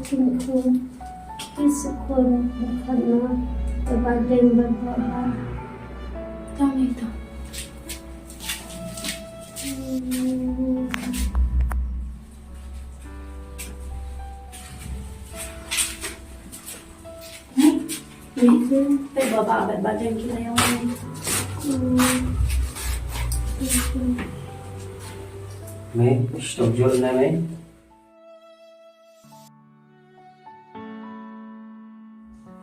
Cinku Kisukun Bukanlah Terbadan berbahaya Tama ito. Tay bababad ba dyan kita yung May, stop jol na may.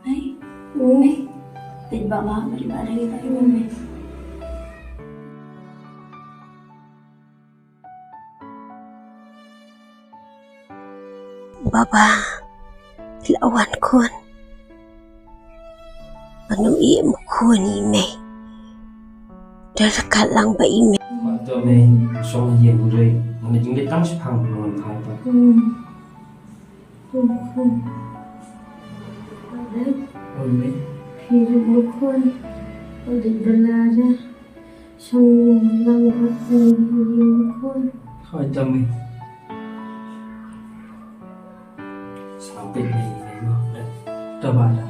Ay, umi. Tay bababad ba dyan kita yung umi. Baba, lawan kun. Anong iya mo kun ime? Darakat lang ba ime? Mato may, song hiyan rin. Mga jinggit lang si Pang, mga kata. Ada Oh, may. Hidup Bukun Udah belara Sang langkat Bukun Kata may. Sampai na ingay mo. Tabala.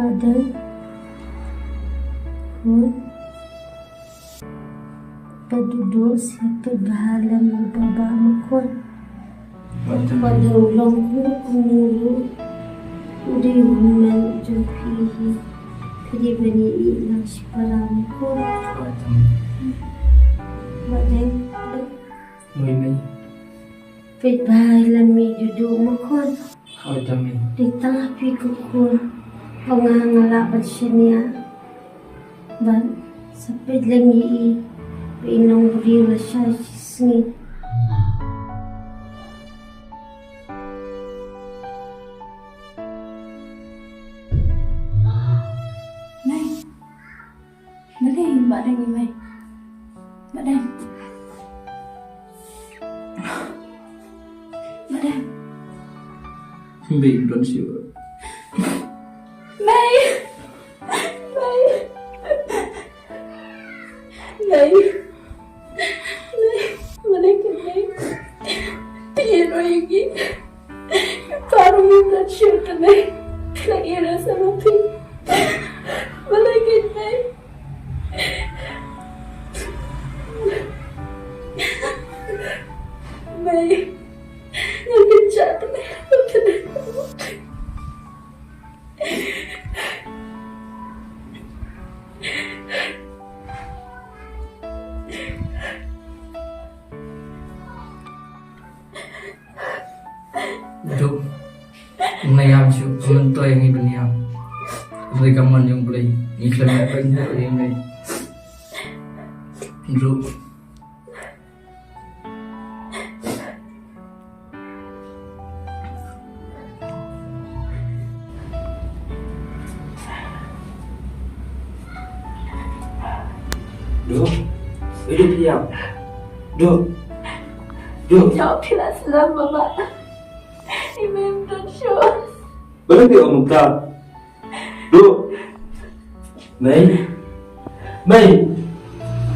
Ada Kun Paduduk siapa bahala Membaba Bukun Pada ulang Kulu kumulu Udah human Jumpihi Kedi bani ilang Siparam Bukun Kata may. Pada May may. Pit bahala Mi duduk Bukun Kata may. Di tengah pikukun Pangangalabat siya niya Ba Sapid lang i Painong buriwa siya Sisngi Nay, dali, badang ni May. Badang. Badang. May, don't you. May! May! May! May! Badang ka, May. Pero yung parang yung blood shoot ka, May. Kaya sa mapi. Malagin, May. May. Nagkatsa ka, May. Duk, ngayam siya, kumanto yung iba niya. Mereka man yung play, iklan na pa yung play. Duk, Duk, hidup diam. Duk. Duk. Jawab tidak selama, Mak. Imam dan Syul. Berhenti om muka. Duk. May. May.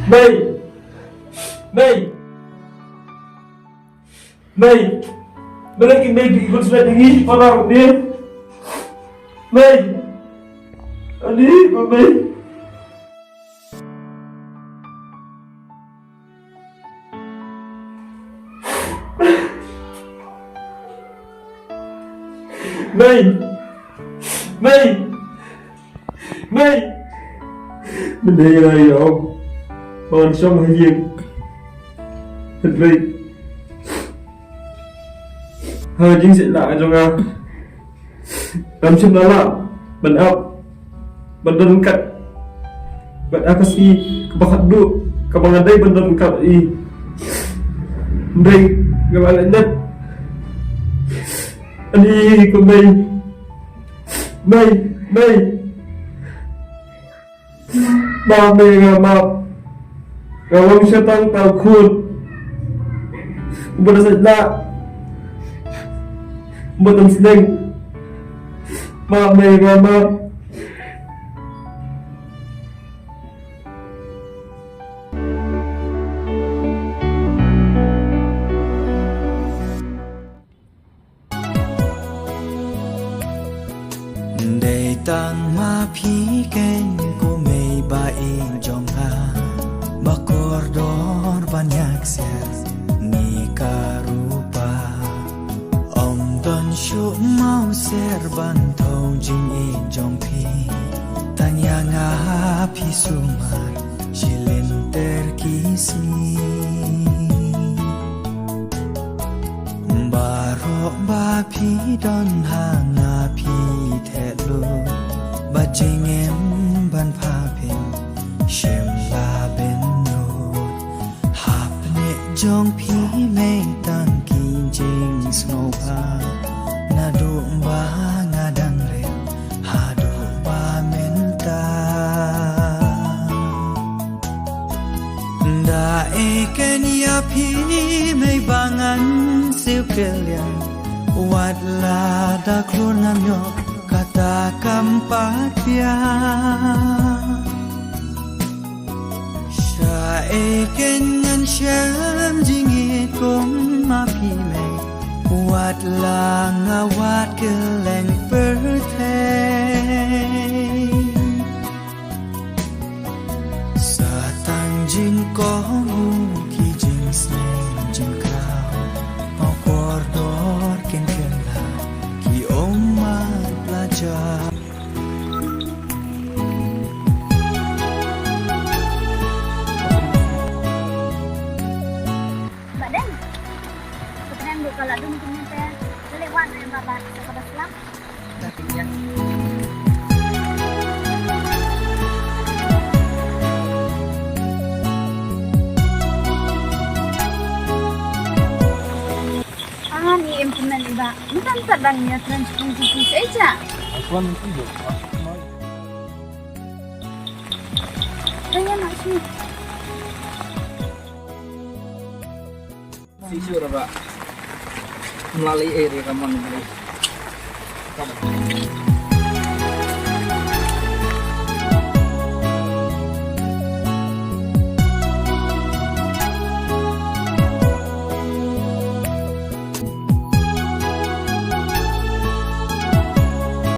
May. May. May. Malaki May ikut sudah tinggi orang dia. May. Adik, May. May! May! May! Mình đi rồi ông. Còn xong hay gì? Thật vậy. Hơi chính sẽ lại cho nga. Làm chung đó là Bạn áp Bạn đơn cạnh Bạn áp kasi Kabakat du Kabangaday Bạn đơn cạnh i Đây Gawala net Ani ko May. May. Ba May nga map. Gawang siya tang tawkod. Ubada sa isla. Ubada silang. Ba May nga map. Ngapi ken ko may baing jonga Bakordor banyak ser ni karupa Om don shu mau ser bantau jing in jong pi Tanya ngapi sumar jilin terkisi Barok bapi don hanga pi telu Bajingem ban papin Shem la ben nut Hapne jong pi mei tan kin jing snow pa Nadu ba ngadang re Hadu ba menta Da eken ya pi mei bangan siu kelian Wat la da klon ngam yok Kata kampatia Syae kengan syam jingit kong mapi me Wat la ngawat keleng perteng Satang jing kong ki jing sneng jing kau Mau kordor ken kela Ki omat pelajar Badan. Kebetulan buka ladung punya teh. Lewat yang bapak sahabat Islam. Ni implement iba. Bukan terbangnya transkusi saja. Saya nak sih. Sisur Pak melalui rekaman ini.